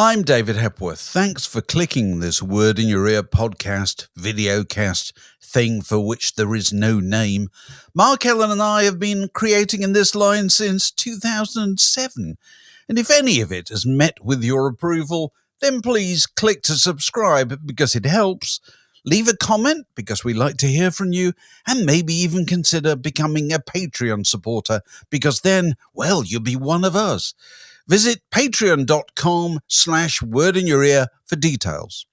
I'm David Hepworth. Thanks for clicking this Word in Your Ear podcast, videocast, thing for which there is no name. Mark Ellen and I have been creating in this line since 2007. And if any of it has met with your approval, then please click to subscribe because it helps. Leave a comment because we like to hear from you, and maybe even consider becoming a Patreon supporter because then, well, you'll be one of us. Visit patreon.com/wordinyour-ear for details.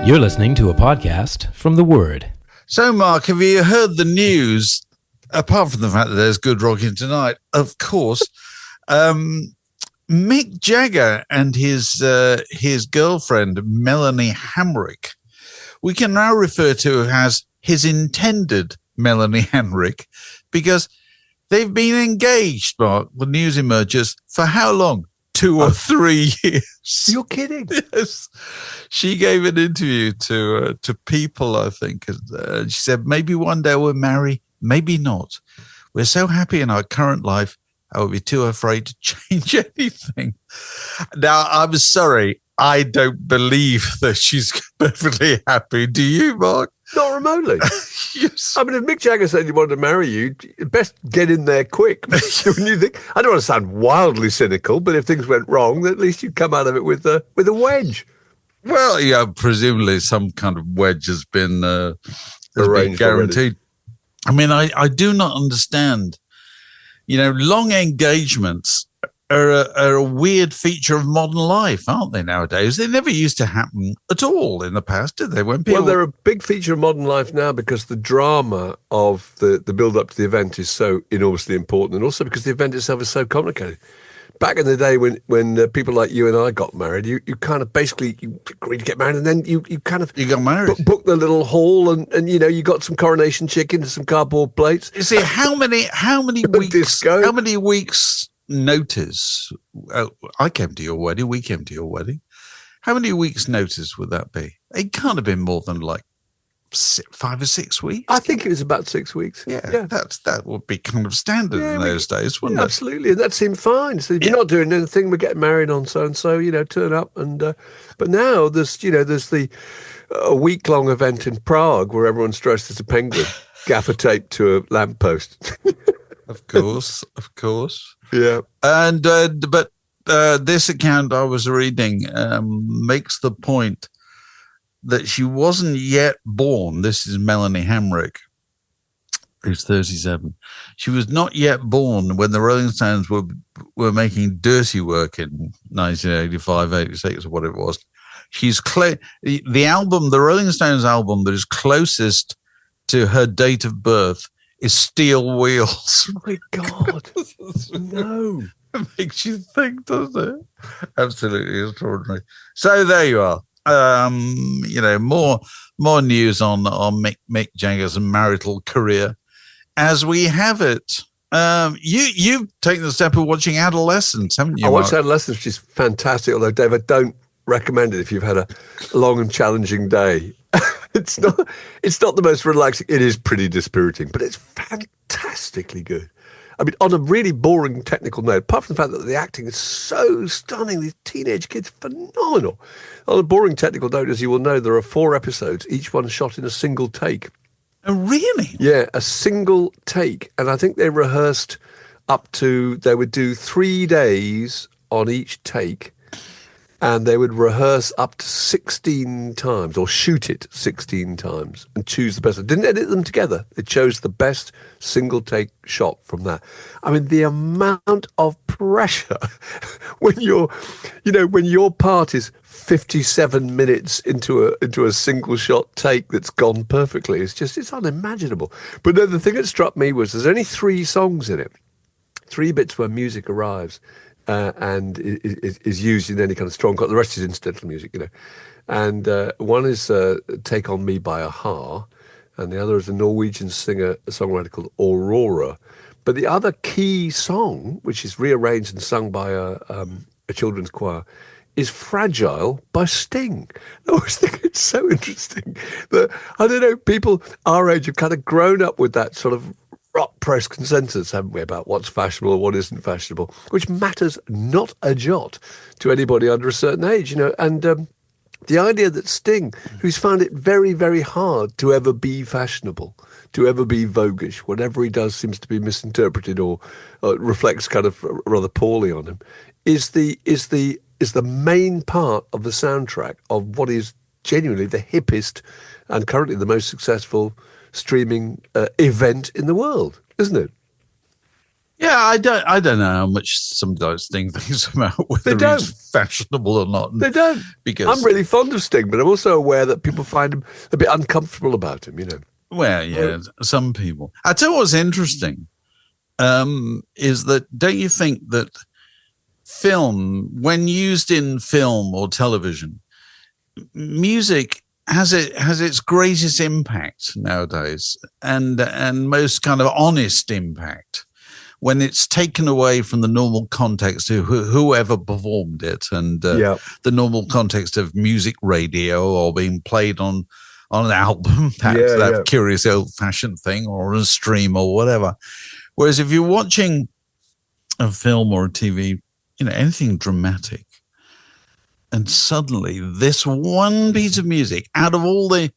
You're listening to a podcast from The Word. So, Mark, have you heard the news? Apart from the fact that there's good rocking tonight, of course, Mick Jagger and his girlfriend, Melanie Hamrick, we can now refer to as his intended Melanie Hamrick, because they've been engaged, Mark, the news emerges, for how long? 2 or 3 years. You're kidding. Yes. She gave an interview to People, I think, and she said, maybe one day we'll marry, maybe not. We're so happy in our current life, I would be too afraid to change anything. Now, I'm sorry, I don't believe that she's perfectly happy. Do you, Mark? Not remotely. Yes. I mean, if Mick Jagger said he wanted to marry you, best get in there quick. When you think, I don't want to sound wildly cynical, but if things went wrong, at least you'd come out of it with a wedge. Well, yeah, presumably some kind of wedge has been Arranged guaranteed. I mean, I do not understand. You know, long engagements are a weird feature of modern life, aren't they, nowadays? They never used to happen at all in the past, did they? When people... Well, they're a big feature of modern life now because the drama of the build-up to the event is so enormously important, and also because the event itself is so complicated. Back in the day when people like you and I got married, you kind of basically you agreed to get married, and then you kind of... You got married. Booked the little hall, and you know, you got some coronation chicken and some cardboard plates. You see, how many weeks... Disco. How many weeks... notice? I came to your wedding. We came to your wedding. How many weeks' notice would that be? It can't have been more than like 5 or 6 weeks. I think it was about 6 weeks. Yeah. That would be kind of standard in those days, wouldn't it? Absolutely, and that seemed fine. So if you're not doing anything, we're getting married on so and so. You know, turn up and. But now there's a week-long event in Prague where everyone's dressed as a penguin, gaffer taped to a lamppost. Of course. Yeah. And but this account I was reading makes the point that she wasn't yet born. This is Melanie Hamrick, who's 37. She was not yet born when the Rolling Stones were making Dirty Work in 1985, 86, or what it was. She's the album, the Rolling Stones album that is closest to her date of birth is Steel Wheels. Oh my God. No. It makes you think, doesn't it? Absolutely extraordinary. So there you are. More news on Mick Jagger's marital career as we have it. You've taken the step of watching Adolescence, haven't you? I watched Adolescence, which is fantastic, although, Dave, I don't recommend it if you've had a long and challenging day. It's not the most relaxing. It is pretty dispiriting, but it's fantastically good. I mean, on a really boring technical note, apart from the fact that the acting is so stunning, these teenage kids, phenomenal. On a boring technical note, as you will know, there are 4 episodes, each one shot in a single take. Oh, really? Yeah, a single take. And I think they rehearsed they would do 3 days on each take. And they would rehearse up to 16 times, or shoot it 16 times, and choose the best. They didn't edit them together. They chose the best single take shot from that. I mean, the amount of pressure when your part is 57 minutes into a single shot take that's gone perfectly. It's unimaginable. But no, the thing that struck me was there's only 3 songs in it, 3 bits where music arrives. And is used in any kind of strong. The rest is incidental music, you know. And one is "Take on Me" by Aha, and the other is a Norwegian songwriter called Aurora. But the other key song, which is rearranged and sung by a a children's choir, is Fragile by Sting. I always think it's so interesting that, I don't know, people our age have kind of grown up with that sort of rock press consensus, haven't we, about what's fashionable and what isn't fashionable, which matters not a jot to anybody under a certain age, and the idea that Sting, who's found it very, very hard to ever be fashionable, to ever be voguish, whatever he does seems to be misinterpreted or reflects kind of rather poorly on him, is the main part of the soundtrack of what is genuinely the hippest and currently the most successful streaming event in the world, isn't it? Yeah, I don't know how much some guys think things about whether he's fashionable or not. They don't. Because I'm really fond of Sting, but I'm also aware that people find him a bit uncomfortable about him, Well, yeah, some people. I tell you what's interesting is that, don't you think that film, when used in film or television, music has its greatest impact nowadays, and most kind of honest impact, when it's taken away from the normal context of whoever performed it, and the normal context of music radio or being played on an album, that curious old-fashioned thing, or a stream or whatever. Whereas if you're watching a film or a TV, anything dramatic, and suddenly this one piece of music, out of all the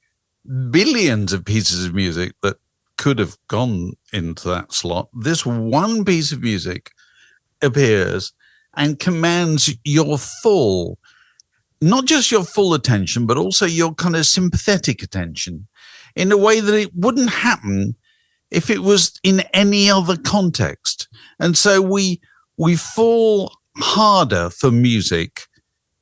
billions of pieces of music that could have gone into that slot, this one piece of music appears and commands your full, not just your full attention, but also your kind of sympathetic attention in a way that it wouldn't happen if it was in any other context. And so we fall harder for music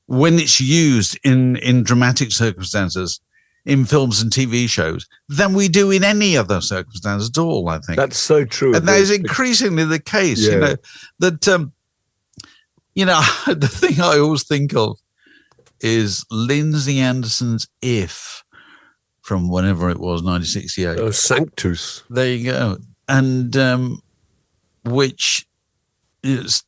when it's used in dramatic circumstances, in films and TV shows, than we do in any other circumstance at all, I think. That's so true. And that is increasingly the case, that, the thing I always think of is Lindsay Anderson's If, from whenever it was, 1968. Oh, Sanctus. There you go. And which is,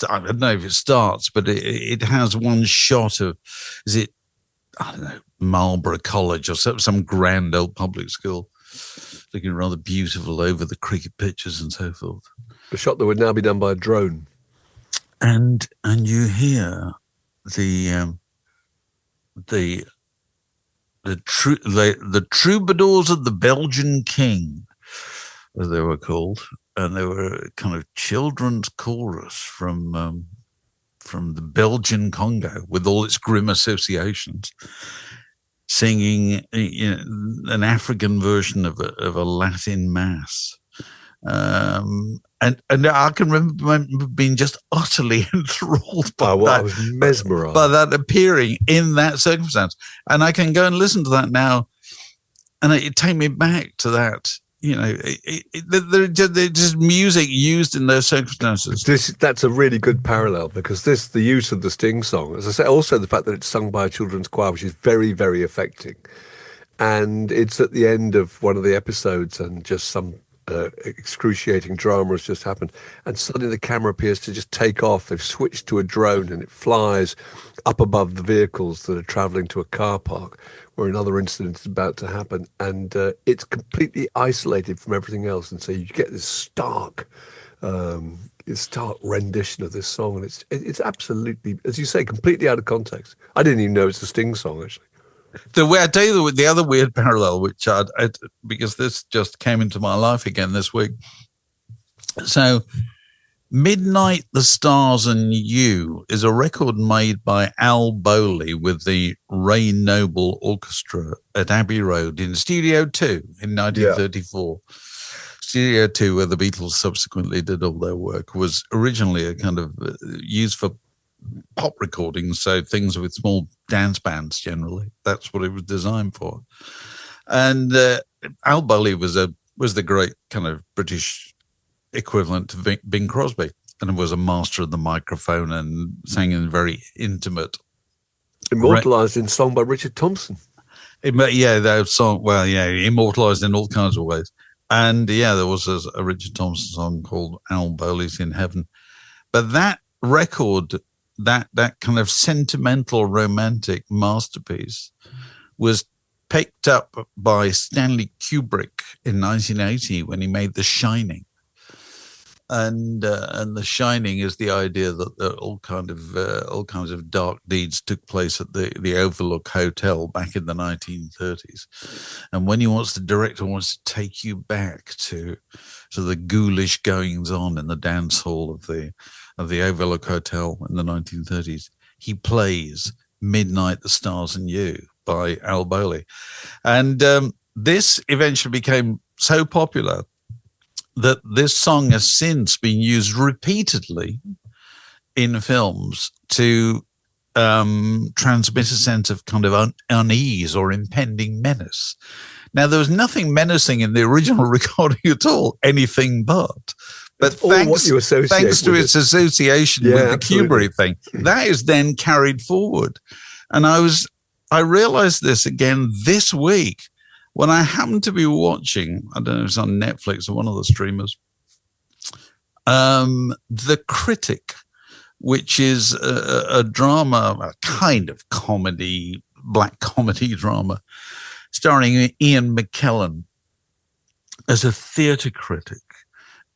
I don't know if it starts, but it has one shot of, is it, I don't know, Marlborough College or some grand old public school, looking rather beautiful over the cricket pitches and so forth. A shot that would now be done by a drone. And you hear the troubadours of the Belgian king, as they were called, and they were a kind of children's chorus from the Belgian Congo, with all its grim associations, singing an African version of a Latin mass. And I can remember being just utterly enthralled by that. I was mesmerized by that appearing in that circumstance. And I can go and listen to that now, and it take me back to that. There's just music used in those circumstances. That's a really good parallel, because the use of the Sting song, as I say, also the fact that it's sung by a children's choir, which is very, very affecting. And it's at the end of one of the episodes, and just some excruciating drama has just happened, and suddenly the camera appears to just take off. They've switched to a drone, and it flies up above the vehicles that are travelling to a car park where another incident is about to happen, and it's completely isolated from everything else, and so you get this stark rendition of this song, and it's absolutely, as you say, completely out of context. I didn't even know it's a Sting song, actually. I tell you the other weird parallel, which because this just came into my life again this week. So, Midnight, the Stars and You is a record made by Al Bowley with the Ray Noble Orchestra at Abbey Road in Studio 2 in 1934. Yeah. Studio 2, where the Beatles subsequently did all their work, was originally a kind of used for pop recordings, so things with small dance bands generally. That's what it was designed for. And Al Bowley was the great kind of British equivalent to Bing Crosby, and was a master of the microphone and sang in very intimate, immortalized in song by Richard Thompson. That song. Well, immortalized in all kinds of ways. And there was a Richard Thompson song called Al Bowley's in Heaven. But that record that kind of sentimental romantic masterpiece was picked up by Stanley Kubrick in 1980 when he made The Shining. And The Shining is the idea that all kinds of dark deeds took place at the Overlook Hotel back in the 1930s. And when the director wants to take you back to the ghoulish goings on in the dance hall of the Overlook Hotel in the 1930s, he plays Midnight, the Stars and You by Al Bowley. And this eventually became so popular that this song has since been used repeatedly in films to transmit a sense of kind of unease or impending menace. Now, there was nothing menacing in the original recording at all, anything but. But thanks to its association with the Kubrick thing, that is then carried forward. And I realized this again this week when I happened to be watching, I don't know if it's on Netflix or one of the streamers, The Critic, which is a drama, a kind of comedy, black comedy drama, starring Ian McKellen as a theatre critic.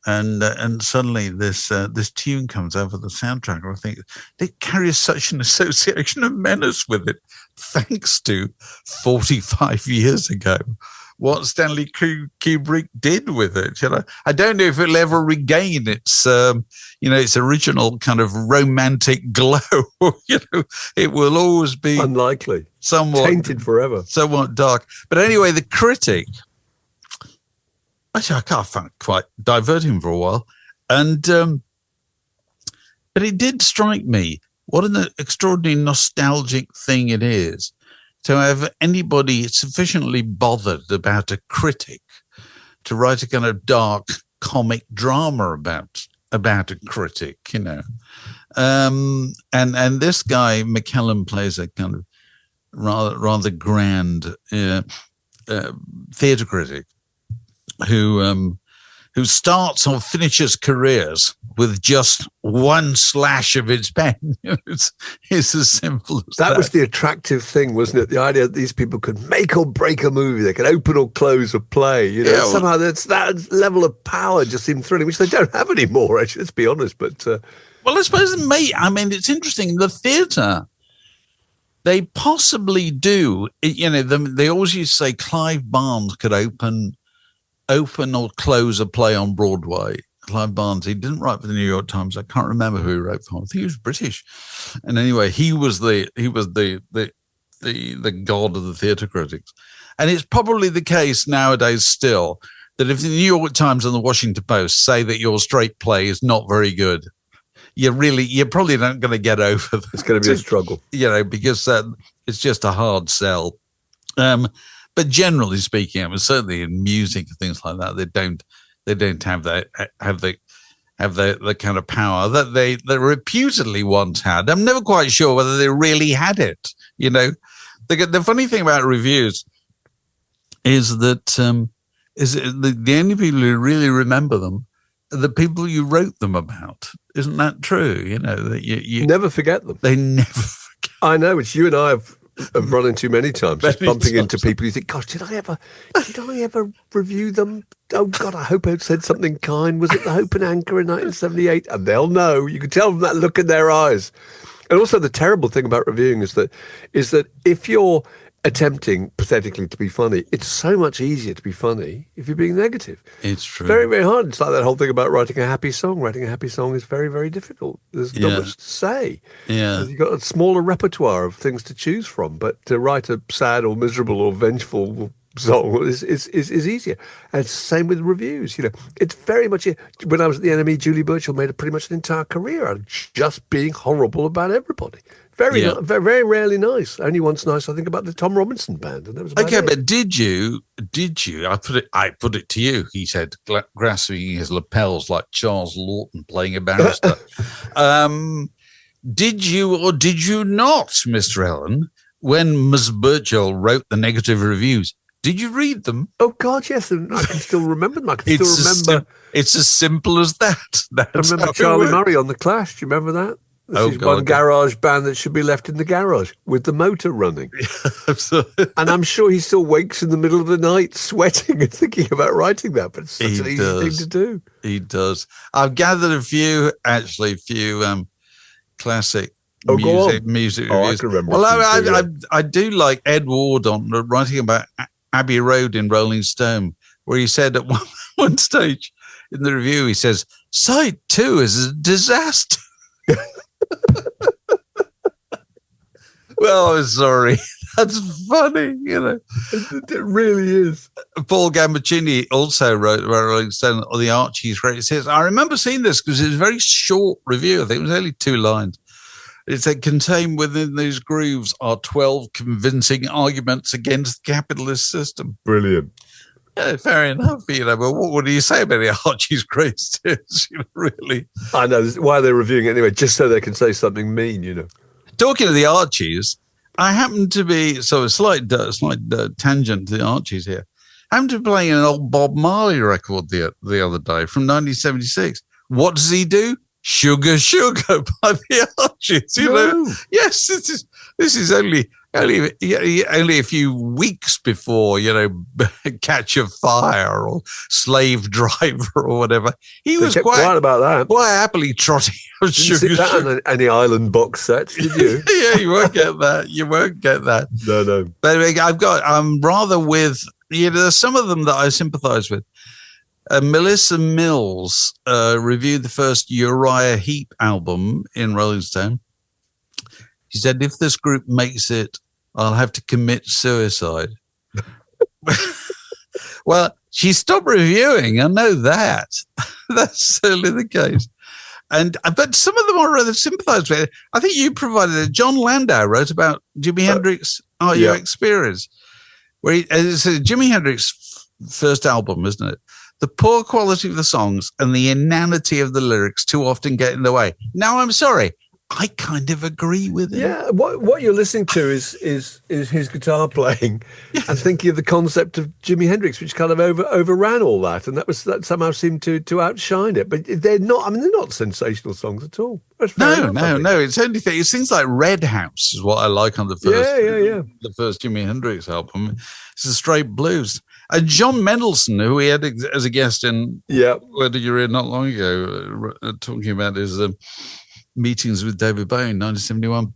And suddenly this tune comes over the soundtrack, and I think it carries such an association of menace with it, thanks to 45 years ago what Stanley Kubrick did with it. I don't know if it'll ever regain its its original kind of romantic glow. It will always be unlikely, somewhat tainted forever, somewhat dark. But anyway, The Critic. Actually, I can't find it quite diverting for a while. And but it did strike me what an extraordinary nostalgic thing it is to have anybody sufficiently bothered about a critic to write a kind of dark comic drama about a critic, And this guy, McKellen, plays a kind of rather grand theatre critic who starts or finishes careers with just one slash of his pen. It's as simple as that. That was the attractive thing, wasn't it? The idea that these people could make or break a movie, they could open or close a play. Somehow that level of power just seemed thrilling, which they don't have anymore. Actually, let's be honest. But well, I suppose it's interesting. The theatre, they possibly do. They always used to say Clive Barnes could open or close a play on Broadway. Clive Barnes, he didn't write for the New York Times. I can't remember who he wrote for. I think he was British. And anyway, he was the god of the theatre critics. And it's probably the case nowadays still that if the New York Times and the Washington Post say that your straight play is not very good, you're probably not going to get over that. It's going to be a struggle. Because it's just a hard sell. But generally speaking, certainly in music and things like that, they don't have the kind of power that they reputedly once had. I'm never quite sure whether they really had it. The funny thing about reviews is that the only people who really remember them are the people you wrote them about. Isn't that true? That you never forget them. They never forget. I know, which you and I have run into many times, just bumping into people. You think, gosh, did I ever review them? Oh God, I hope I said something kind. Was it the Hope and Anchor in 1978? And they'll know. You can tell from that look in their eyes. And also, the terrible thing about reviewing is that if you're attempting pathetically to be funny, it's so much easier to be funny if you're being negative. It's true. Very, very hard. It's like that whole thing about writing a happy song. Writing a happy song is very, very difficult. There's not much to say. Yeah. You've got a smaller repertoire of things to choose from, but to write a sad or miserable or vengeful song is easier. And it's the same with reviews. It's very much, when I was at the NME, Julie Burchill made pretty much an entire career out of just being horrible about everybody. Very, very rarely nice. Only once nice, I think, about the Tom Robinson Band, and that was about it. But did you? I put it to you. He said, grasping his lapels like Charles Lawton playing a barrister. Did you or did you not, Mr. Ellen, when Ms. Burchill wrote the negative reviews? Did you read them? Oh God, yes, and I can still remember them. It's as simple as that. I remember Charlie Murray on The Clash. Do you remember that? This is one garage band that should be left in the garage with the motor running. Absolutely. And I'm sure he still wakes in the middle of the night sweating and thinking about writing that, but it's such an easy thing to do. He does. I've gathered a few classic music reviews. I can remember. Well, I do like Ed Ward on writing about Abbey Road in Rolling Stone, where he said at one stage in the review, he says, "Side 2 is a disaster." Well, I'm sorry. That's funny, you know. It really is. Paul Gambaccini also wrote about Rolling Stone on the Archies. It says, I remember seeing this because it was a very short review. I think it was only 2 lines. It said, contained within these grooves are 12 convincing arguments against the capitalist system. Brilliant. Yeah, fair enough, you know, but what do you say about the Archie's greatest hits, you know, really? I know. Why they're reviewing it anyway, just so they can say something mean, you know. Talking of the Archies, I happened to be, so a slight tangent to the Archies here. I happened to be playing an old Bob Marley record the other day from 1976. What does he do? Sugar, Sugar by the Archies, you know. Yes, this is only a few weeks before, you know, Catch a Fire or Slave Driver or whatever. He was quite quiet about that. Quite happily trotting out Sugar, see that Sugar. on any Island box sets, did you? Yeah, you won't get that. You won't get that. No. But I'm rather with, you know, there's some of them that I sympathise with. Melissa Mills reviewed the first Uriah Heep album in Rolling Stone. She said, if this group makes it, I'll have to commit suicide. Well, she stopped reviewing. I know that. That's certainly the case. But some of them I rather sympathise with. I think you provided it. John Landau wrote about Jimi Hendrix, Are You Experienced? Where it's Jimi Hendrix's first album, isn't it? The poor quality of the songs and the inanity of the lyrics too often get in the way. Now, I'm sorry. I kind of agree with it. Yeah, what you're listening to is his guitar playing, and thinking of the concept of Jimi Hendrix, which kind of overran all that, and that somehow seemed to outshine it. But they're not. I mean, they're not sensational songs at all. No. It's only it's things like Red House is what I like on the first. The first Jimi Hendrix album. It's a straight blues. And John Mendelsohn, who we had as a guest in Where Did You Read not long ago, talking about his meetings with David Bowie in 1971.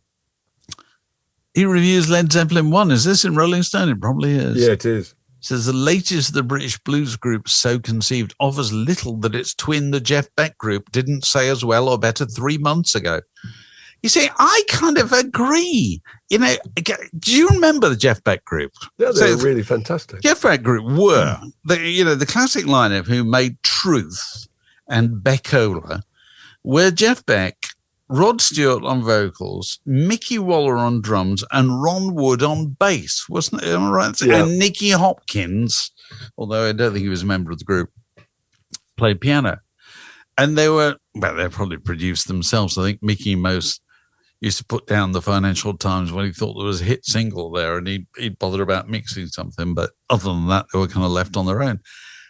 He reviews Led Zeppelin 1. Is this in Rolling Stone? It probably is. Yeah, it is. It says the latest of the British blues group so conceived offers little that its twin, the Jeff Beck group, didn't say as well or better 3 months ago. You see, I kind of agree. You know, do you remember the Jeff Beck group? Yeah, they were really fantastic. Jeff Beck group were, the classic lineup who made Truth and Beckola, where Jeff Beck, Rod Stewart on vocals, Mickey Waller on drums, and Ron Wood on bass, wasn't it? Am I right? Yeah. And Nicky Hopkins, although I don't think he was a member of the group, played piano. And they probably produced themselves. I think Mickey most used to put down the Financial Times when he thought there was a hit single there, and he'd bother about mixing something. But other than that, they were kind of left on their own.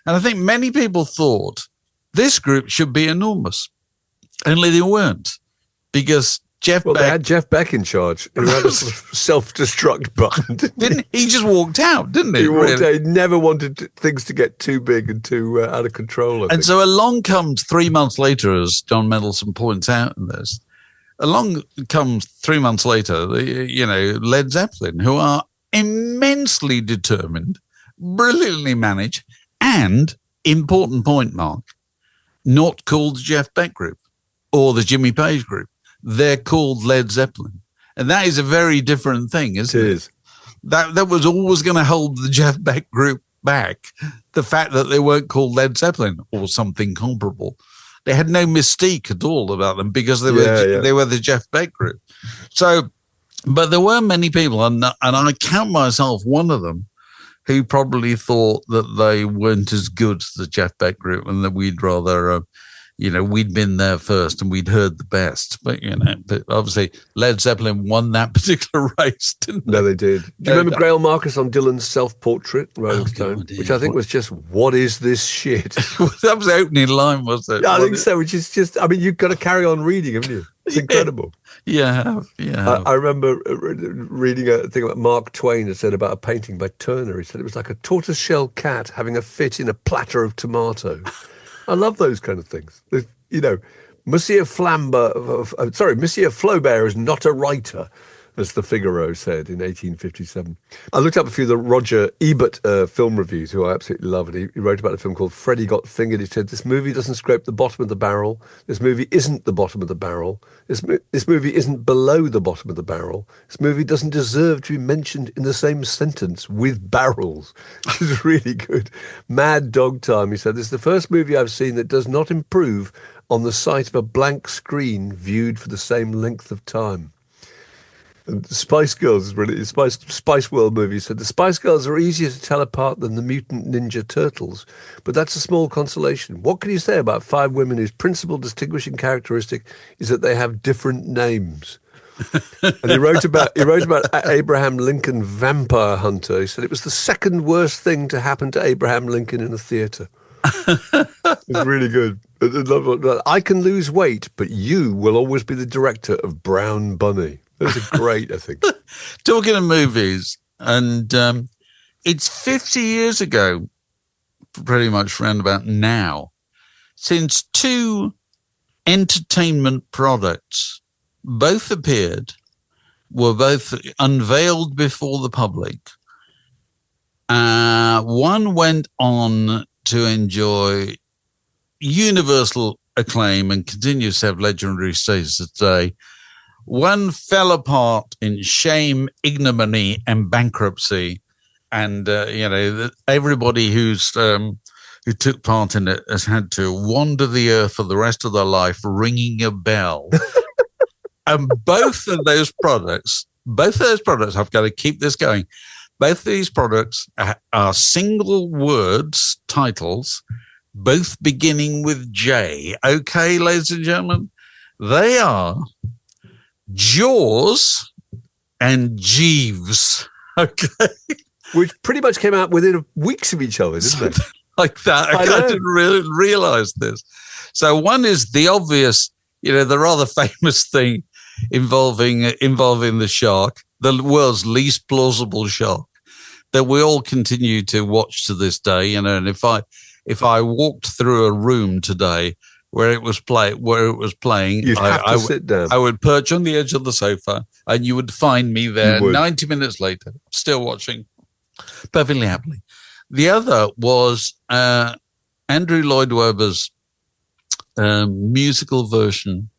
And I think many people thought this group should be enormous, only they weren't. Because they had Jeff Beck in charge, who had a sort of self-destruct button, didn't he? He just walked out, didn't he? He walked out. He never wanted things to get too big and too out of control, I think. So along comes 3 months later, as John Mendelsohn points out in this, along comes 3 months later, Led Zeppelin, who are immensely determined, brilliantly managed, and, important point, Mark, not called the Jeff Beck Group or the Jimmy Page Group. They're called Led Zeppelin. And that is a very different thing, isn't it? It is. That was always going to hold the Jeff Beck Group back, the fact that they weren't called Led Zeppelin or something comparable. They had no mystique at all about them because they were the Jeff Beck Group. So, but there were many people, and I count myself one of them, who probably thought that they weren't as good as the Jeff Beck Group and that we'd rather we'd been there first and we'd heard the best. But, but obviously Led Zeppelin won that particular race, didn't they? No, they did. Do you remember Grail Marcus on Dylan's self-portrait, Rolling Stone? God, which I think was just, what is this shit? That was the opening line, wasn't it? Yeah, I think so, which is just, you've got to carry on reading, haven't you? It's incredible. Yeah. I remember reading a thing about Mark Twain that said about a painting by Turner. He said it was like a tortoiseshell cat having a fit in a platter of tomatoes. I love those kind of things. Monsieur Flaubert is not a writer, as the Figaro said in 1857. I looked up a few of the Roger Ebert film reviews, who I absolutely love, and he wrote about a film called Freddie Got Fingered. He said, this movie doesn't scrape the bottom of the barrel. This movie isn't the bottom of the barrel. This movie isn't below the bottom of the barrel. This movie doesn't deserve to be mentioned in the same sentence with barrels, which is really good. Mad Dog Time, he said, this is the first movie I've seen that does not improve on the sight of a blank screen viewed for the same length of time. And the Spice Girls is really Spice World movie said the Spice Girls are easier to tell apart than the Mutant Ninja Turtles, but that's a small consolation. What can you say about 5 women whose principal distinguishing characteristic is that they have different names? And he wrote about Abraham Lincoln Vampire Hunter. He said it was the second worst thing to happen to Abraham Lincoln in a theatre. It's really good. I can lose weight, but you will always be the director of Brown Bunny. Those are great, I think. Talking of movies, and it's 50 years ago, pretty much round about now, since 2 entertainment products both appeared, were both unveiled before the public. One went on to enjoy universal acclaim and continues to have legendary status today. One fell apart in shame, ignominy, and bankruptcy, and everybody who took part in it has had to wander the earth for the rest of their life, ringing a bell. And both of those products, I've got to keep this going. Both of these products are single words titles, both beginning with J. Okay, ladies and gentlemen, they are Jaws and Jeeves. Okay. Which pretty much came out within weeks of each other, didn't it? Like that. I didn't really realize this. So one is the obvious, the rather famous thing involving the shark, the world's least plausible shark, that we all continue to watch to this day. And if I walked through a room today where it was playing, you'd have to sit down. I would perch on the edge of the sofa, and you would find me there 90 minutes later, still watching, perfectly happily. The other was Andrew Lloyd Webber's musical version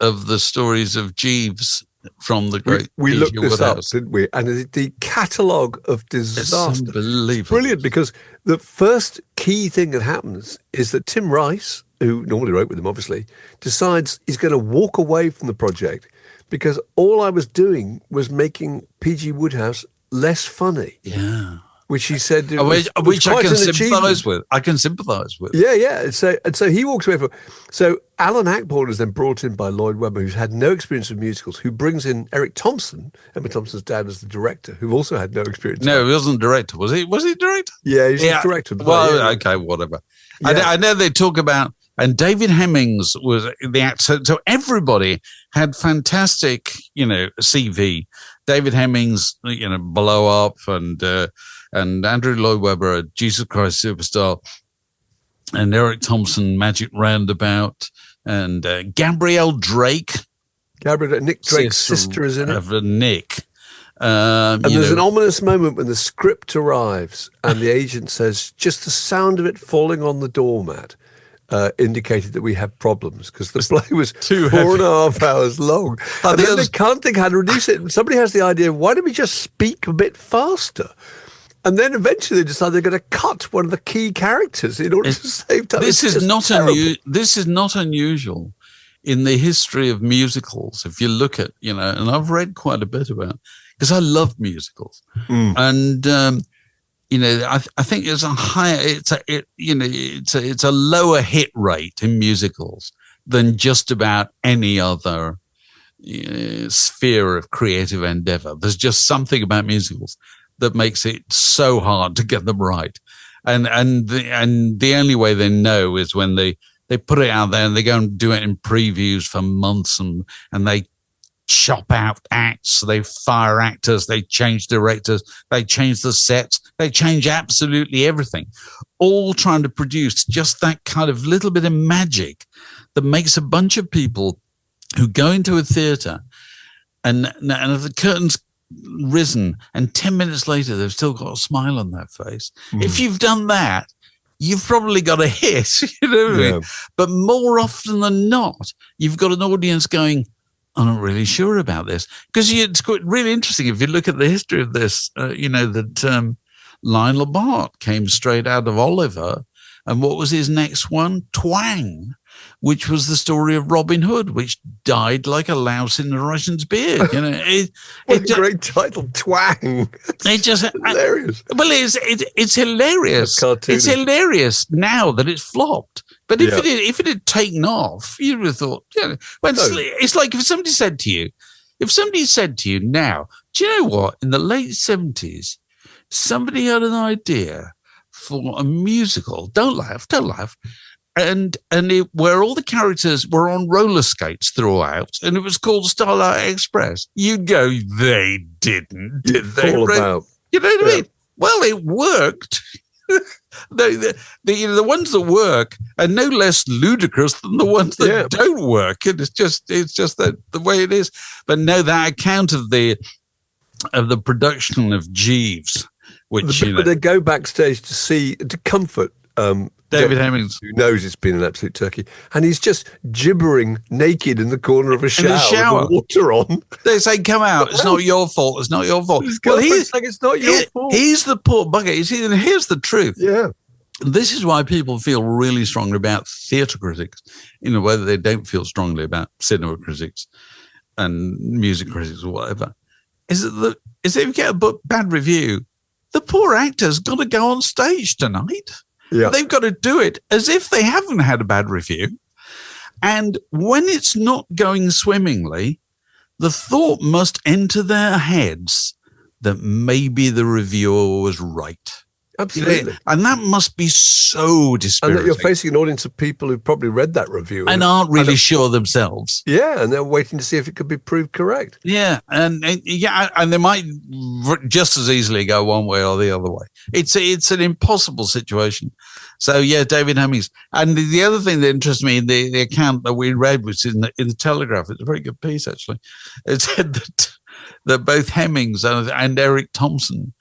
of the stories of Jeeves from the great. We looked this up, didn't we? And the catalogue of disaster. It's unbelievable. It's brilliant, because the first key thing that happens is that Tim Rice, who normally wrote with him, obviously, decides he's going to walk away from the project because all I was doing was making P.G. Wodehouse less funny. Yeah. Which he said, which I can sympathise with. I can sympathise with. Yeah. And so he walks away from. So Alan Ayckbourn is then brought in by Lloyd Webber, who's had no experience with musicals, who brings in Eric Thompson, Emma Thompson's dad, as the director, who also had no experience. No, he wasn't director. Was he? Was he director? Yeah, he's the director. Well, okay, whatever. Yeah. I know they talk about, and David Hemmings was the actor. So everybody had fantastic, CV. David Hemmings, Blow Up, and Andrew Lloyd Webber, Jesus Christ Superstar, and Eric Thompson, Magic Roundabout, and Gabrielle Drake. Nick Drake's sister is in it. Nick. And there's an ominous moment when the script arrives and the agent says, just the sound of it falling on the doormat indicated that we have problems, because the play was 4.5 hours long. And then they can't think how to reduce it. And somebody has the idea, why don't we just speak a bit faster? And then eventually they decide they're going to cut one of the key characters in order to save time. This is not unusual in the history of musicals. If you look at, and I've read quite a bit about it, because I love musicals. And I think it's a higher, it's a lower hit rate in musicals than just about any other sphere of creative endeavor. There's just something about musicals that makes it so hard to get them right. And the only way they know is when they put it out there and they go and do it in previews for months and they chop out acts, they fire actors, they change directors, they change the sets, they change absolutely everything, all trying to produce just that kind of little bit of magic that makes a bunch of people who go into a theatre and if the curtain's risen and 10 minutes later they've still got a smile on their face. If you've done that, you've probably got a hit, you know what I mean? But more often than not, you've got an audience going, I'm not really sure about this. Because it's quite really interesting if you look at the history of this, that Lionel Bart came straight out of Oliver. And what was his next one? Twang, which was the story of Robin Hood, which died like a louse in the Russian's beard. You know, what a great title, Twang. It's just hilarious. Well, it's hilarious. It's hilarious now that it's flopped. But if it had taken off, you'd have thought, it's like if somebody said to you now, do you know what? In the late 70s, somebody had an idea for a musical. Don't laugh. And where all the characters were on roller skates throughout, and it was called Starlight Express. You'd go, they didn't, did they? All about. You know what I mean? Well, it worked. The ones that work are no less ludicrous than the ones that don't work. And it's just that the way it is. But no, that account of the production of Jeeves, which they go backstage to comfort David Hemmings, who knows it's been an absolute turkey, and he's just gibbering naked in the corner of a shower with the water on. They say, "Come out! It's not your fault. It's not your fault." Well, he's like, "It's not your fault." He's the poor bugger. You see, and here's the truth. Yeah, this is why people feel really strongly about theatre critics in a way that they don't feel strongly about cinema critics and music critics or whatever. Is that if you get a bad review, the poor actor's got to go on stage tonight. Yeah. They've got to do it as if they haven't had a bad review. And when it's not going swimmingly, the thought must enter their heads that maybe the reviewer was right. Absolutely. And that must be so dispiriting. And that you're facing an audience of people who've probably read that review. And aren't really sure themselves. Yeah, and they're waiting to see if it could be proved correct. Yeah, and they might just as easily go one way or the other way. It's an impossible situation. So, yeah, David Hemmings. And the other thing that interests me in the account that we read, which is in the Telegraph, it's a very good piece, actually. It said that both Hemmings and Eric Thompson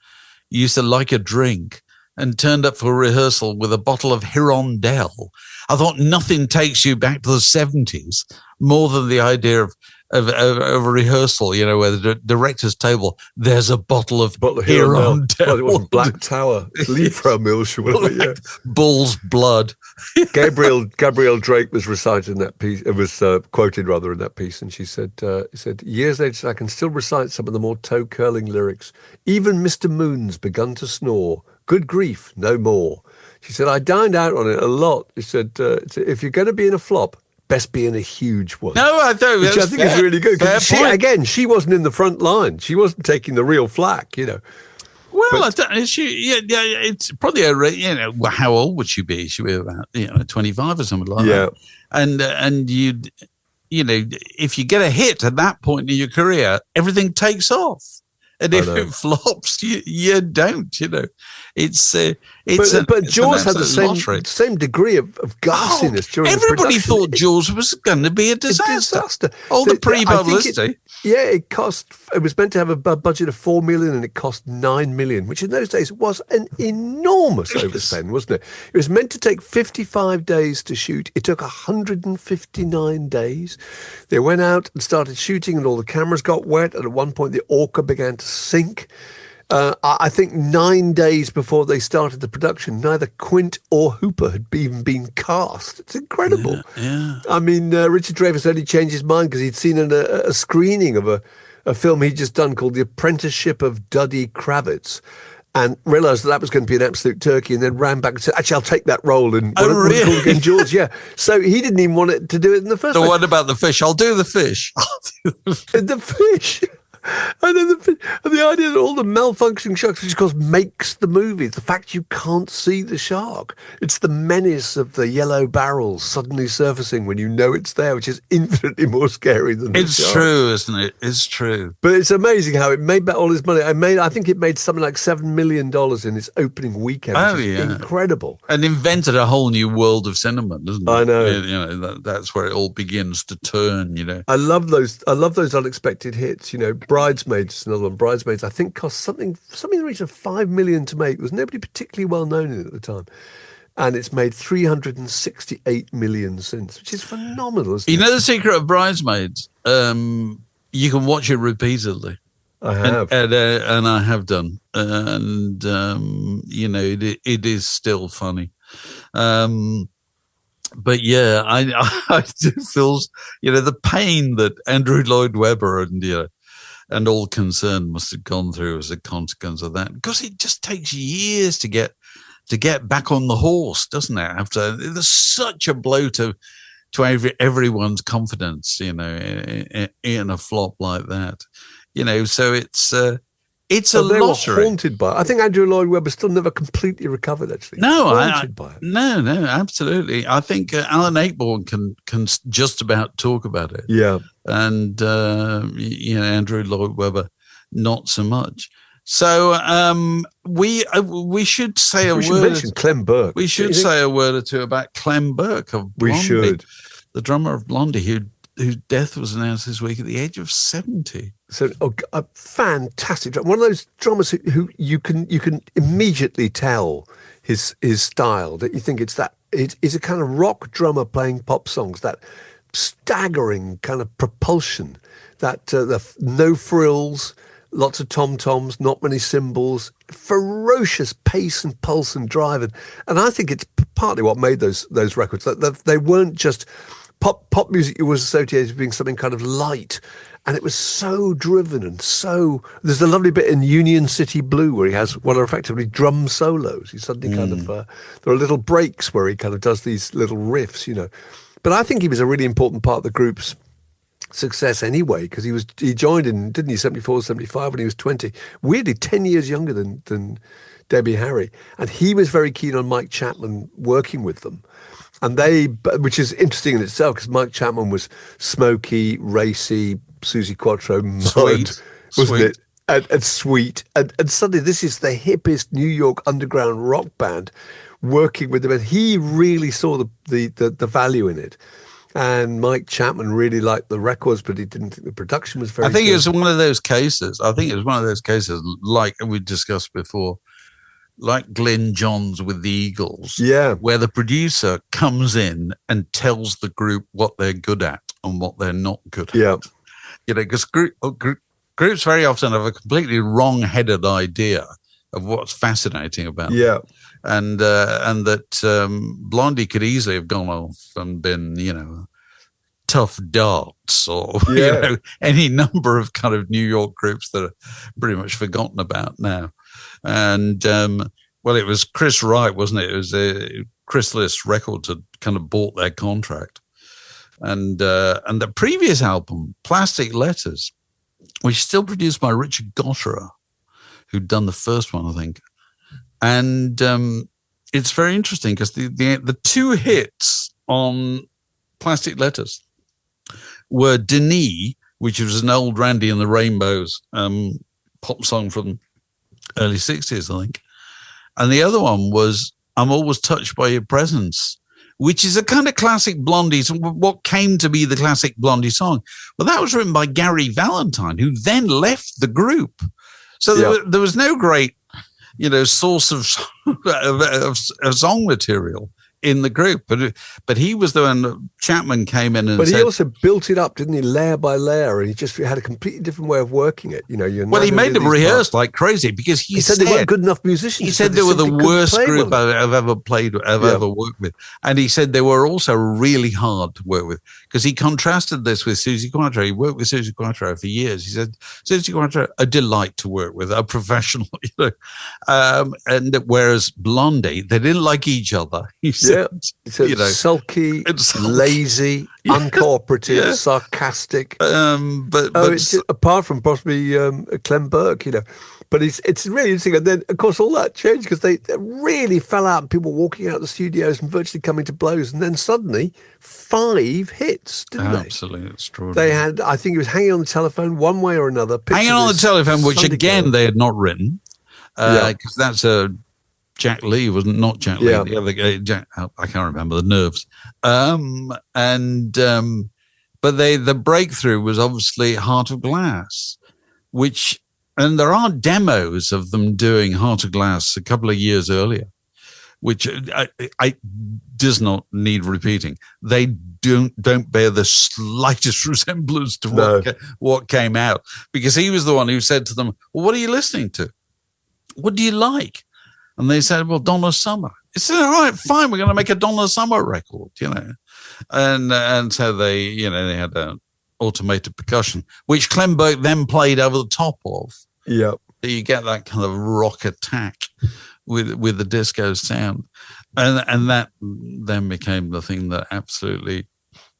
used to like a drink and turned up for rehearsal with a bottle of Hirondelle. I thought nothing takes you back to the 70s more than the idea of a rehearsal, where the director's table, there's a bottle of Hirondelle. Well, it wasn't Black Tower, Liefermilch or whatever, yeah. Bull's blood. Gabrielle Drake was recited in that piece, quoted rather in that piece, and she said, years later, I can still recite some of the more toe-curling lyrics. Even Mr. Moon's begun to snore. Good grief, no more. She said, I dined out on it a lot. She said, if you're going to be in a flop, best be in a huge one. No, I don't. Which I think is really good. She wasn't in the front line. She wasn't taking the real flack, Well, I don't. It's probably how old would she be? She'd be about 25 or something like that. And you'd if you get a hit at that point in your career, everything takes off. And if it flops, you don't, It's but Jaws had the same degree of gassiness during everybody thought Jaws was going to be a disaster. All the pre-publicity. It was meant to have a budget of $4 million and it cost $9 million, which in those days was an enormous overspend, wasn't it? It was meant to take 55 days to shoot. It took 159 days. They went out and started shooting and all the cameras got wet. And at one point, the Orca began to sink. I think 9 days before they started the production, neither Quint or Hooper had even been cast. It's incredible. Yeah. I mean, Richard Dreyfuss only changed his mind because he'd seen a screening of a film he'd just done called The Apprenticeship of Duddy Kravitz. and realised that was going to be an absolute turkey, and then ran back and said, actually, I'll take that role in what really? it's called again, George. Yeah. So he didn't even want it to do it in the first So place. what about the fish? I'll do the fish. The fish. And then the idea that all the malfunctioning sharks, which of course makes the movie, the fact you can't see the shark. It's the menace of the yellow barrels suddenly surfacing when you know it's there, which is infinitely more scary than the It's shark. true, isn't it? It's true. But it's amazing how it made back all his money. I think it made something like $7 million in its opening weekend, which is incredible. And invented a whole new world of cinema, doesn't it? I know. You know, that's where it all begins to turn, you know. I love those unexpected hits. You know, Bridesmaids is another one. Bridesmaids, I think, cost something in the region of $5 million to make. There was nobody particularly well known in it at the time. And it's made $368 million since, which is phenomenal, isn't it? You know the secret of Bridesmaids? You can watch it repeatedly. I have. And I have done. And, you know, it is still funny. But yeah, I do feel, you know, the pain that Andrew Lloyd Webber and all concerned must have gone through as a consequence of that, because it just takes years to get back on the horse, doesn't it? After there's such a blow to everyone's confidence, you know, in a flop like that, you know. So it's a lottery. Were haunted by it. I think Andrew Lloyd Webber still never completely recovered. Actually, haunted by it. No, absolutely. I think Alan Ayckbourn can just about talk about it. Yeah, and you know, Andrew Lloyd Webber not so much. So we should say we should mention Clem Burke. We should say a word or two about Clem Burke of Blondie, we should. The drummer of Blondie, whose death was announced this week at the age of 70. So a fantastic drummer, one of those drummers who you can immediately tell his style, that you think it's a kind of rock drummer playing pop songs, that staggering kind of propulsion, that the no frills, lots of tom-toms, not many cymbals, ferocious pace and pulse and drive. And I think it's partly what made those records. That they weren't just pop music was associated with being something kind of light. And it was so driven and so... There's a lovely bit in Union City Blue where he has what are effectively drum solos. He suddenly kind of... there are little breaks where he kind of does these little riffs, you know. But I think he was a really important part of the group's success anyway, because he joined in, didn't he, 74, 75 when he was 20. Weirdly, 10 years younger than Debbie Harry. And he was very keen on Mike Chapman working with them. And which is interesting in itself, because Mike Chapman was smoky, racy, Susie Quattro mud, wasn't it? And sweet. And suddenly this is the hippest New York underground rock band working with them. And he really saw the value in it. And Mike Chapman really liked the records, but he didn't think the production was very good. It was one of those cases. Like we discussed before, like Glyn Johns with the Eagles, where the producer comes in and tells the group what they're good at and what they're not good at. You know, because groups very often have a completely wrong-headed idea of what's fascinating about them. And that Blondie could easily have gone off and been, you know, Tough Darts or you know, any number of kind of New York groups that are pretty much forgotten about now. And well, it was Chris Wright, wasn't it? It was Chrysalis Records had kind of bought their contract, and the previous album, Plastic Letters, which is still produced by Richard Gotterer, who'd done the first one, I think. And it's very interesting because the two hits on Plastic Letters were Denis, which was an old Randy and the Rainbows pop song from early 60s, I think. And the other one was I'm Always Touched by Your Presence, which is a kind of classic Blondie, what came to be the classic Blondie song. Well, that was written by Gary Valentine, who then left the group. So there was no great, you know, source of song material in the group, but he was the one. Chapman came in and but said, he also built it up, didn't he, layer by layer, and he just had a completely different way of working it. Well, he made them rehearse like crazy because he said they weren't good enough musicians. He said they were the worst group I've ever ever worked with, and he said they were also really hard to work with because he contrasted this with Suzi Quatro. He worked with Suzi Quatro for years. He said Suzi Quatro, a delight to work with, a professional, and whereas Blondie, they didn't like each other. He said, sulky, lazy, uncooperative, sarcastic. It's apart from possibly Clem Burke, But it's really interesting. And then, of course, all that changed because they really fell out and people walking out of the studios and virtually coming to blows. And then suddenly 5 hits, didn't they? Absolutely extraordinary. They had, I think it was Hanging on the Telephone one way or another. Hanging on the Telephone, which again they had not written because that's Jack Lee, wasn't not Jack Lee. The other guy, I can't remember the Nerves. But the breakthrough was obviously Heart of Glass, and there are demos of them doing Heart of Glass a couple of years earlier, which I does not need repeating. They don't bear the slightest resemblance to what came out, because he was the one who said to them, well, what are you listening to? What do you like? And they said, well, Donna Summer. He said, all right, fine, we're going to make a Donna Summer record, And so they had an automated percussion, which Clem Burke then played over the top of. Yeah. So you get that kind of rock attack with the disco sound. And that then became the thing that absolutely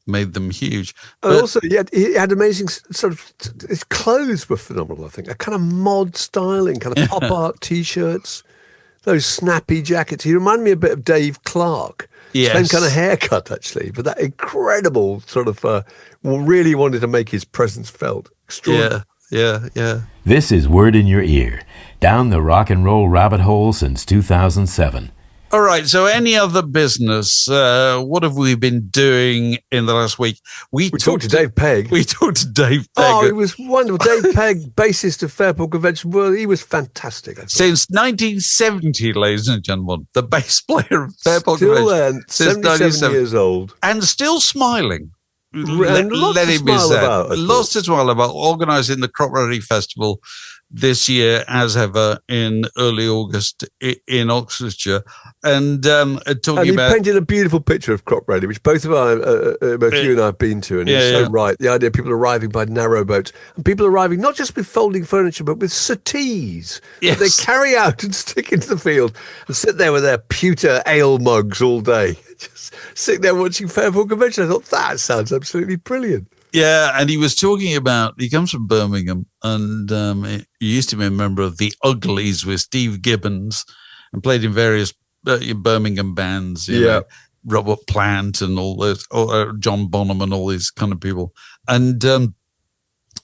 made them huge. And also, he had amazing sort of, his clothes were phenomenal, I think. A kind of mod styling, kind of pop art T-shirts. Those snappy jackets. He reminded me a bit of Dave Clark. Yes. Same kind of haircut, actually. But that incredible sort of, really wanted to make his presence felt. Extraordinary. Yeah. This is Word in Your Ear, down the rock and roll rabbit hole since 2007. All right, so any other business? What have we been doing in the last week? We talked to Dave Pegg. We talked to Dave Pegg. Oh, it was wonderful. Dave Pegg, bassist of Fairport Convention. Well, he was fantastic. Since 1970, ladies and gentlemen, the bass player of Fairport Convention. Still 77 years old. And still smiling. Lost his smile about organising the Crop Ready Festival this year, as ever, in early August in Oxfordshire, and he painted a beautiful picture of Crop Ready, which both you and I have been to, and it's so right. The idea of people arriving by narrow boats, and people arriving not just with folding furniture, but with settees that they carry out and stick into the field and sit there with their pewter ale mugs all day, just sitting there watching Fairport Convention. I thought, that sounds absolutely brilliant. Yeah, and he was talking about, he comes from Birmingham, and he used to be a member of the Uglies with Steve Gibbons and played in various Birmingham bands, Robert Plant and all those, John Bonham and all these kind of people. And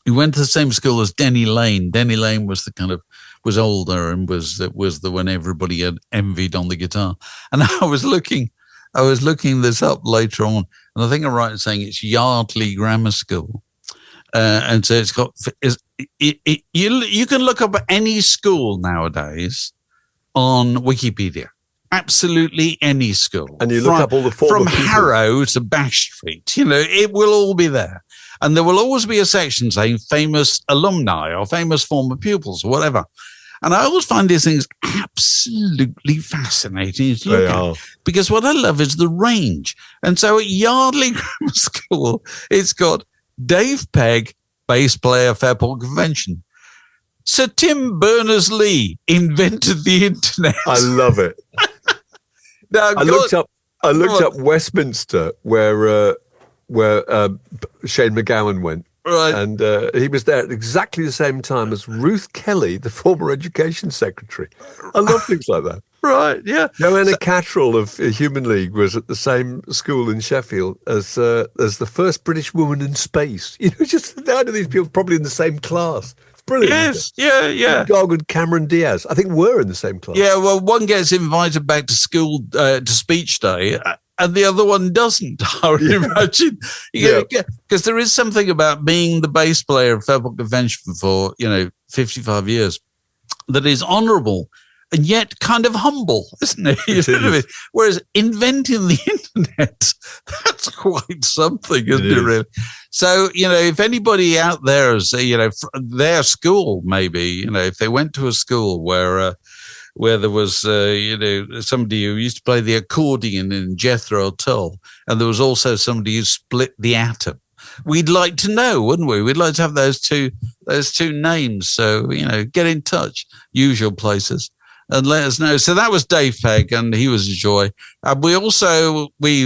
he went to the same school as Denny Lane. Denny Lane was was older and was the one everybody had envied on the guitar. And I was looking this up later on, and I think I'm right in saying it's Yardley Grammar School. And so it's got, you can look up any school nowadays on Wikipedia. Absolutely any school. And you look up all the former from people. Harrow to Bash Street, it will all be there. And there will always be a section saying famous alumni or famous former pupils or whatever. And I always find these things absolutely fascinating to look at, because what I love is the range. And so at Yardley Grammar School, it's got Dave Pegg, bass player, Fairport Convention. Sir Tim Berners-Lee invented the internet. I love it. Now, I looked up Westminster, where Shane McGowan went. Right. And he was there at exactly the same time as Ruth Kelly, the former education secretary. I love things like that. Right, yeah. Joanna Catterall of Human League was at the same school in Sheffield as the first British woman in space. Just the idea of these people probably in the same class. It's brilliant. Yes, yeah. Gog and Cameron Diaz, I think, were in the same class. Yeah, well, one gets invited back to school to speech day, and the other one doesn't, I would imagine. Because there is something about being the bass player of Fairport Convention for, 55 years that is honourable. and yet kind of humble, isn't it? You know what I mean? Whereas inventing the internet, that's quite something, isn't it really? So, if anybody out there is, their school, maybe, if they went to a school where there was, somebody who used to play the accordion in Jethro Tull, and there was also somebody who split the atom. We'd like to know, wouldn't we? We'd like to have those two names. So, get in touch, usual places, and let us know. So that was Dave Pegg, and he was a joy. Russell Mail.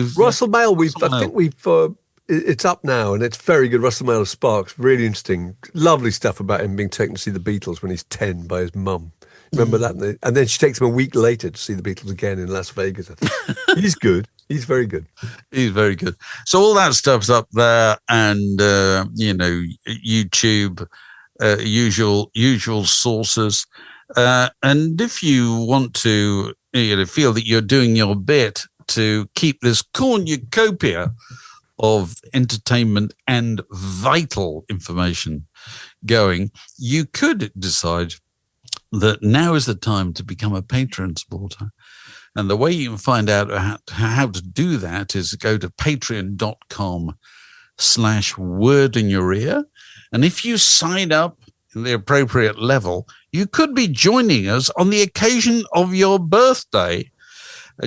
It's up now, and it's very good. Russell Mail of Sparks, really interesting, lovely stuff about him being taken to see the Beatles when he's 10 by his mum. Remember that? And then she takes him a week later to see the Beatles again in Las Vegas. I think. He's good. He's very good. He's very good. So all that stuff's up there, and YouTube, usual sources. And if you want to, feel that you're doing your bit to keep this cornucopia of entertainment and vital information going, you could decide that now is the time to become a Patreon supporter. And the way you can find out how to do that is go to patreon.com/wordinyour-ear. And if you sign up in the appropriate level, you could be joining us on the occasion of your birthday,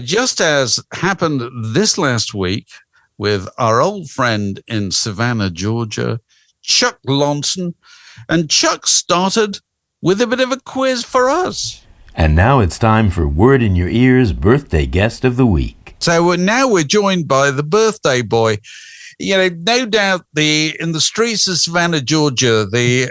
just as happened this last week with our old friend in Savannah, Georgia, Chuck Lonson. And Chuck started with a bit of a quiz for us. And now it's time for Word in Your Ear's Birthday Guest of the Week. So now we're joined by the birthday boy. No doubt in the streets of Savannah, Georgia, the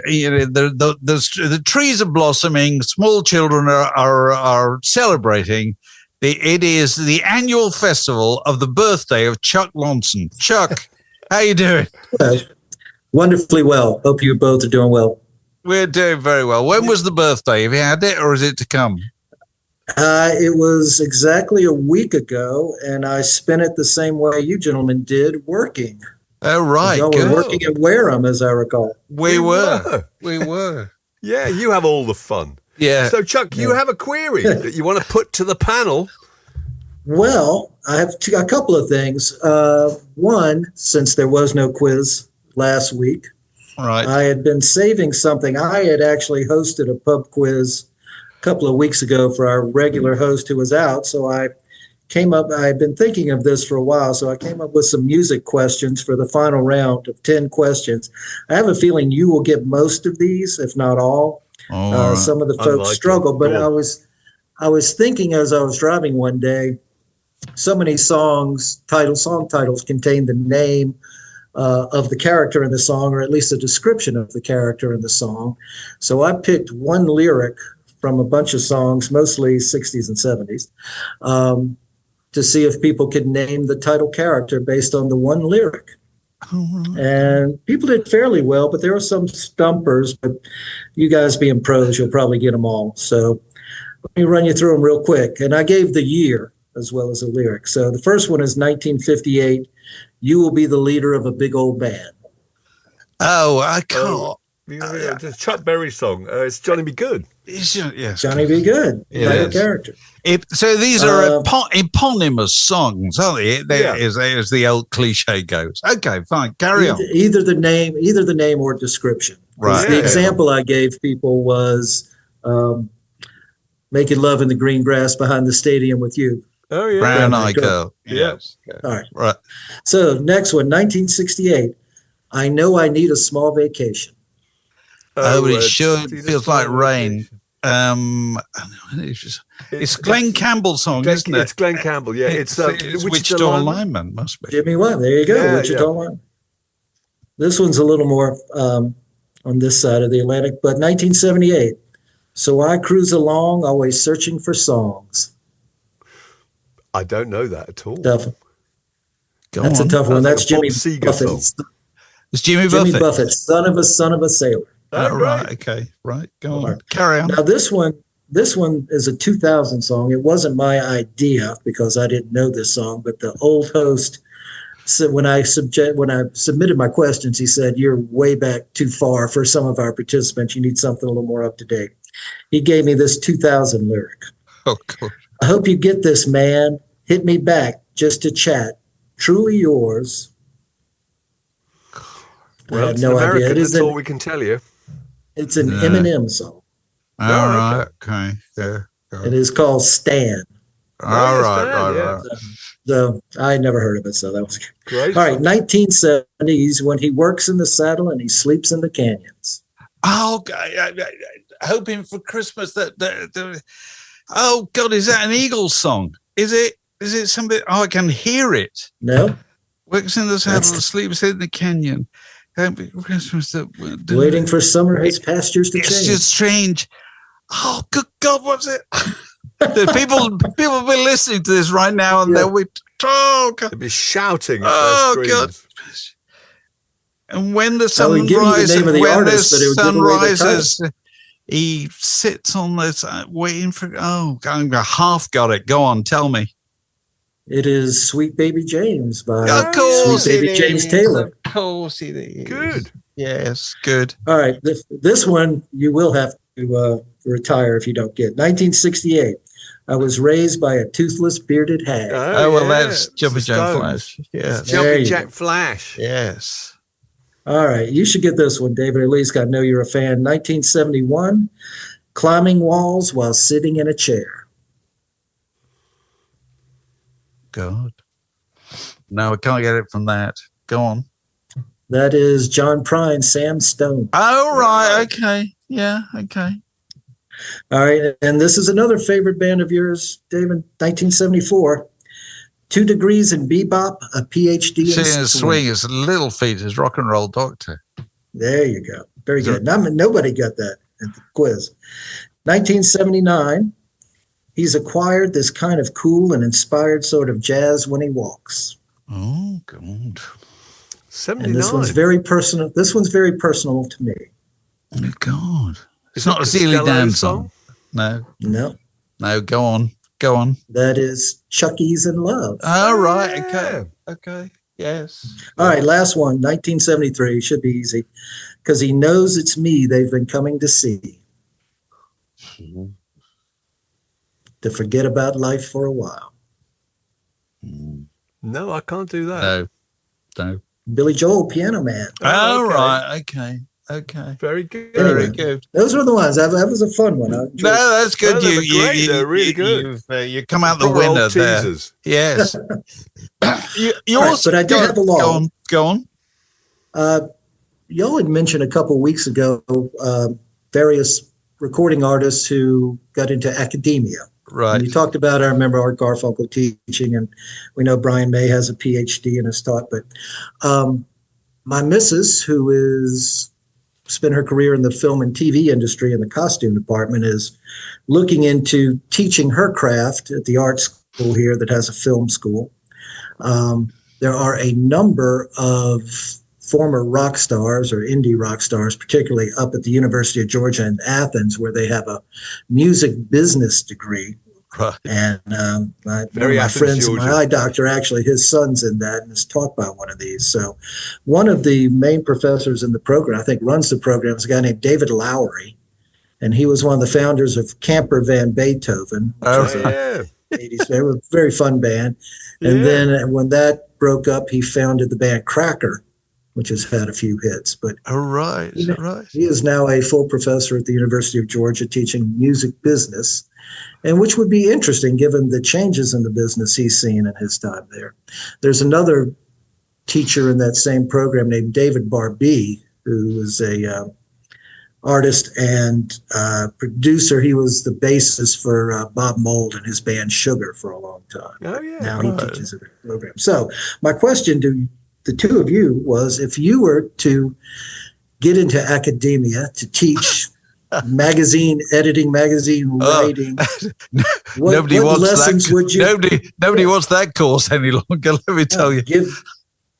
trees are blossoming, small children are celebrating. It is the annual festival of the birthday of Chuck Lonson. Chuck, how you doing? Wonderfully well. Hope you both are doing well. We're doing very well. When was the birthday? Have you had it, or is it to come? It was exactly a week ago, and I spent it the same way you gentlemen did, working. Oh, right. Y'all were working at Wareham, as I recall. We were. Yeah, you have all the fun. Yeah. So, Chuck, you have a query that you want to put to the panel. Well, I have a couple of things. One, since there was no quiz last week, right, I had been saving something. I had actually hosted a pub quiz a couple of weeks ago for our regular host who was out. So I had been thinking of this for a while. So I came up with some music questions for the final round of 10 questions. I have a feeling you will get most of these, if not all. Right. Some of the folks struggle, but I was thinking as I was driving one day, so many song titles contain the name of the character in the song, or at least a description of the character in the song. So I picked one lyric from a bunch of songs, mostly 60s and 70s, to see if people could name the title character based on the one lyric. And people did fairly well, but there were some stumpers. But you guys being pros, you'll probably get them all. So let me run you through them real quick. And I gave the year as well as a lyric. So the first one is 1958. You will be the leader of a big old band. Oh, I can't. It's Chuck Berry's song. It's Johnny Be Good. Yes, Johnny Be Good. Title character. So these are eponymous songs, aren't they? As the old cliche goes. Okay, fine. Carry on. Either the name or description. Right. The example I gave people was making love in the green grass behind the stadium with you. Oh, yeah. Brown Eye Girl. Yes. All right. Right. So next one, 1968. I know I need a small vacation. But it sure feels like rain. It's Glenn Campbell's song, isn't it? It's Glenn Campbell, yeah. It's Wichita Lineman, must be. Jimmy White, there you go, Wichita Lineman. This one's a little more on this side of the Atlantic, but 1978. So I cruise along, always searching for songs. I don't know that at all. Tough. That's a tough one. That's Jimmy Buffett. It's Jimmy Buffett, son of a sailor. Oh, right. Okay. Right. Go on. Carry on. Now this one is a 2000 song. It wasn't my idea because I didn't know this song, but the old host said when I submitted my questions, he said, "You're way back too far for some of our participants. You need something a little more up to date." He gave me this 2000 lyric. Oh, God. I hope you get this, man. Hit me back just to chat. Truly yours. Well, I have it's no American, idea. that's all we can tell you. It's an Yeah. Eminem song. All right. Okay. Yeah. It is called Stan. All yes, right. Dan, yeah. Right. So I had never heard of it, so that was good. Great. All right, 1970s, when he works in the saddle and he sleeps in the canyons. Oh, hoping for Christmas oh God, is that an Eagles song? Is it something? Oh, I can hear it. No? Works in the saddle, sleeps in the canyon. Hoping for Christmas Waiting for summer, his pastures to it's change. just strange. Oh, good God, what's it? The people will be listening to this right now, and they'll be God. They'll be shouting at Oh their God! screens. And when the I sun would give you the rises, name of the when artist, the but it would sun give away the rises, he sits on this, waiting for. Oh, I half got it. Go on, tell me. It is Sweet Baby James by Of course, Sweet Baby it James is. Taylor. Of course, it is. Good. Yes, good. All right, this one you will have to retire if you don't get. 1968. I was raised by a toothless, bearded hag. Oh, well, yeah, that's it's Jumpy the Jack Stones. Flash. Yes. There Jumpy you Jack go. Flash. Yes. All right, you should get this one, David. At least I know you're a fan. 1971. Climbing walls while sitting in a chair. God. No, I can't get it from that. Go on. That is John Prine, Sam Stone. Oh, right. Okay. Yeah. Okay. All right, and this is another favorite band of yours, David. 1974. 2 degrees in bebop, a PhD in Seeing a swing is Little Feet as Rock and Roll Doctor. There you go. Very good. Nobody got that at the quiz. 1979. He's acquired this kind of cool and inspired sort of jazz when he walks. Oh, God. 79. And this one's very personal. This one's very personal to me. Oh, God. It's Is not it a Steely Costello Dan song? song. No, No, go on. Go on. that is Chucky's in Love. Oh, right. yeah. Okay. Okay. Yes. All right, last one, 1973. Should be easy. Because he knows it's me they've been coming to see. To forget about life for a while. No, I can't do that. No. Billy Joel, Piano Man. Oh, okay. right. Okay. Okay. Very good. Very Anyway. good. Those were the ones. That was a fun one. I enjoyed it. No, that's good. No, they were great. They're really good. You come out the Proper old winner there. teasers. Yes. you All right, also, but I did have a law. Go on. Y'all had mentioned a couple weeks ago various recording artists who got into academia. Right. And you talked about, I remember Art Garfunkel teaching, and we know Brian May has a PhD and has taught. But my missus, who is spent her career in the film and TV industry in the costume department, is looking into teaching her craft at the art school here that has a film school. There are a number of former rock stars or indie rock stars, particularly up at the University of Georgia in Athens, where they have a music business degree. Right. And one of Very my Athens, friends, Georgia. my eye doctor, actually, his son's in that and is taught by one of these. So one of the main professors in the program, I think runs the program, is a guy named David Lowery. And he was one of the founders of Camper Van Beethoven, which Oh, is a Yeah. 80s band, a very fun band. And Yeah. then when that broke up, he founded the band Cracker, which has had a few hits. But All right. Right. he is now a full professor at the University of Georgia teaching music business, and which would be interesting given the changes in the business he's seen in his time there. There's another teacher in that same program named David Barbee, who is a artist and producer. He was the bassist for Bob Mould and his band Sugar for a long time. Oh, yeah. Now he teaches at the program. So my question to the two of you was, if you were to get into academia to teach magazine editing, magazine writing, Nobody what wants lessons that. would you Nobody wants that course any longer. Let me tell you. give?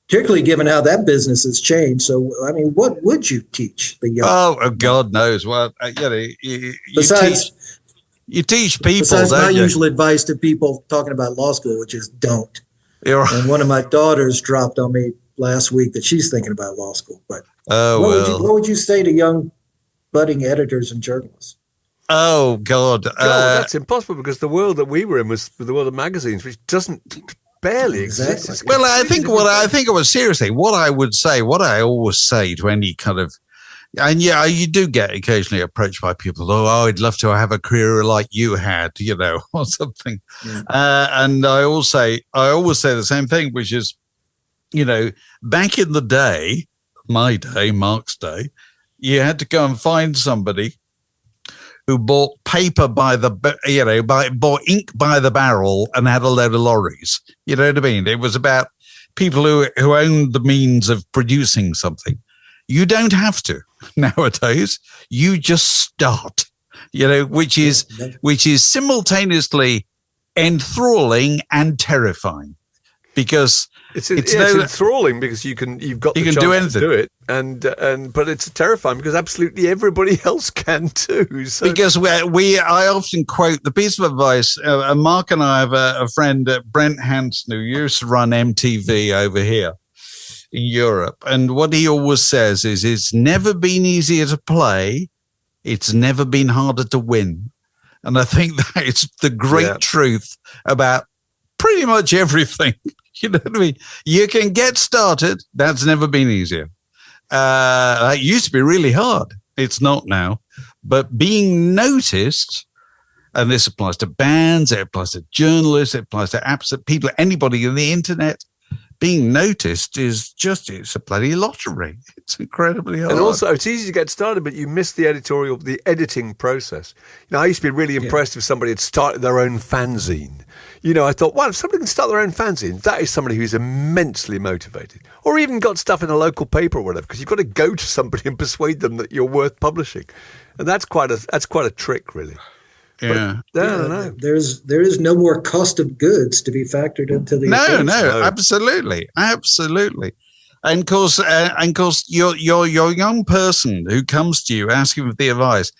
Particularly given how that business has changed. So, I mean, what would you teach the young? Oh, God knows. Well, you Besides, you teach people, besides my don't you? usual advice to people talking about law school, which is don't. You're right. And one of my daughters dropped on me last week that she's thinking about law school. But Oh, what well. would you say to young budding editors and journalists? Oh, God. That's impossible because the world that we were in was the world of magazines, which barely exists. Well, I think it was seriously what I would say, what I always say to any kind of, and yeah, you do get occasionally approached by people, oh, I'd love to have a career like you had, or something. Yeah. And I always say the same thing, which is, back in the day, my day, Mark's day, you had to go and find somebody who bought paper bought ink by the barrel and had a load of lorries. You know what I mean? It was about people who owned the means of producing something. You don't have to nowadays. You just start, which is simultaneously enthralling and terrifying, because it's enthralling because you've got the chance do anything. To do it, but it's terrifying because absolutely everybody else can too. So. Because I often quote the piece of advice. Mark and I have a friend, Brent Hansen, who used to run MTV over here in Europe, and what he always says is, "It's never been easier to play, it's never been harder to win," and I think that it's the great truth about pretty much everything. You know what I mean? You can get started. That's never been easier. That used to be really hard. It's not now. But being noticed, and this applies to bands, it applies to journalists, it applies to absolute people, anybody on the internet, being noticed it's a bloody lottery. It's incredibly hard. And also, it's easy to get started, but you miss the editing process. I used to be really impressed if somebody had started their own fanzine. I thought, wow, if somebody can start their own fanzine, that is somebody who's immensely motivated. Or even got stuff in a local paper or whatever, because you've got to go to somebody and persuade them that you're worth publishing. And that's quite a trick, really. Yeah. But, I don't know. There is no more cost of goods to be factored into the equation. No, absolutely. And of course, your young person who comes to you asking for the advice,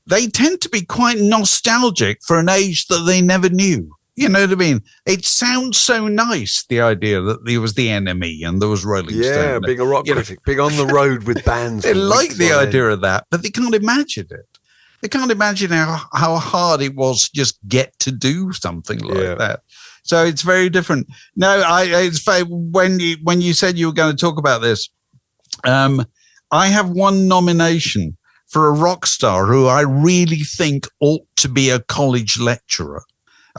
they tend to be quite nostalgic for an age that they never knew. You know what I mean? It sounds so nice, the idea that there was the Enemy and there was Rolling Stone. Yeah, being a rock critic, being on the road with bands. They like the idea of that, but they can't imagine it. They can't imagine how hard it was to just get to do something like that. So it's very different. No, it's when you said you were going to talk about this, I have one nomination for a rock star who I really think ought to be a college lecturer.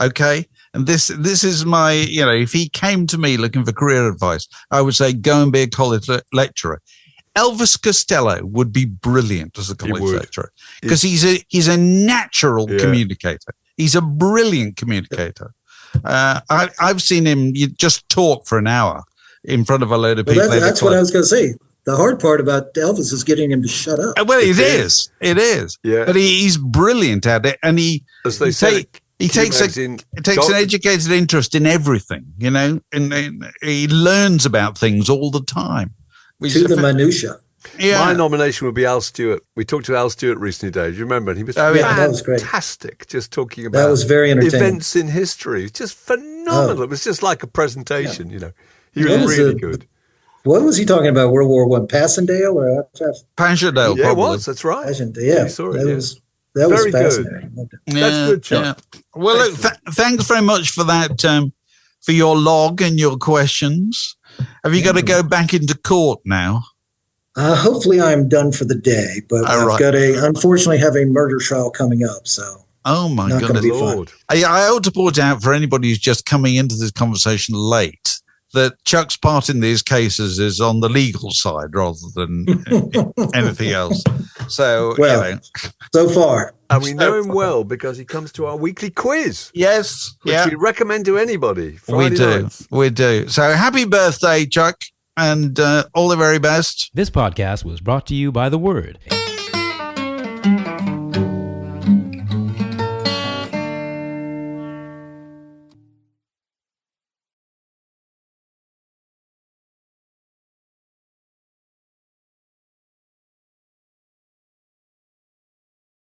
Okay. And this is my, if he came to me looking for career advice, I would say, go and be a college lecturer. Elvis Costello would be brilliant as a college lecturer because he's a natural communicator. He's a brilliant communicator. I've seen him just talk for an hour in front of a load of people. That's what I was going to say. The hard part about Elvis is getting him to shut up. Well, it is. Yeah. But he's brilliant at it, and he takes an educated interest in everything, and he learns about things all the time. To the minutia. Yeah. My nomination would be Al Stewart. We talked to Al Stewart recently, Dave. Do you remember? And he was that was great. Fantastic, just talking about that was very entertaining. Events in history. Just phenomenal. It was just like a presentation, He was really good. What was he talking about? World War I, Passendale or Passchendaele? Yeah, it was. That's right. Passchendaele, that was fascinating. Good. That's good, Chuck. Yeah. Well, look, thanks very much for that, for your log and your questions. Have you got to go back into court now? Hopefully I'm done for the day, but unfortunately have a murder trial coming up, so. Oh my goodness. Lord. I ought to point out for anybody who's just coming into this conversation late that Chuck's part in these cases is on the legal side rather than anything else. So, so far. And we know him well because he comes to our weekly quiz. Yes. Which we recommend to anybody. We do. So happy birthday, Chuck, and all the very best. This podcast was brought to you by The Word.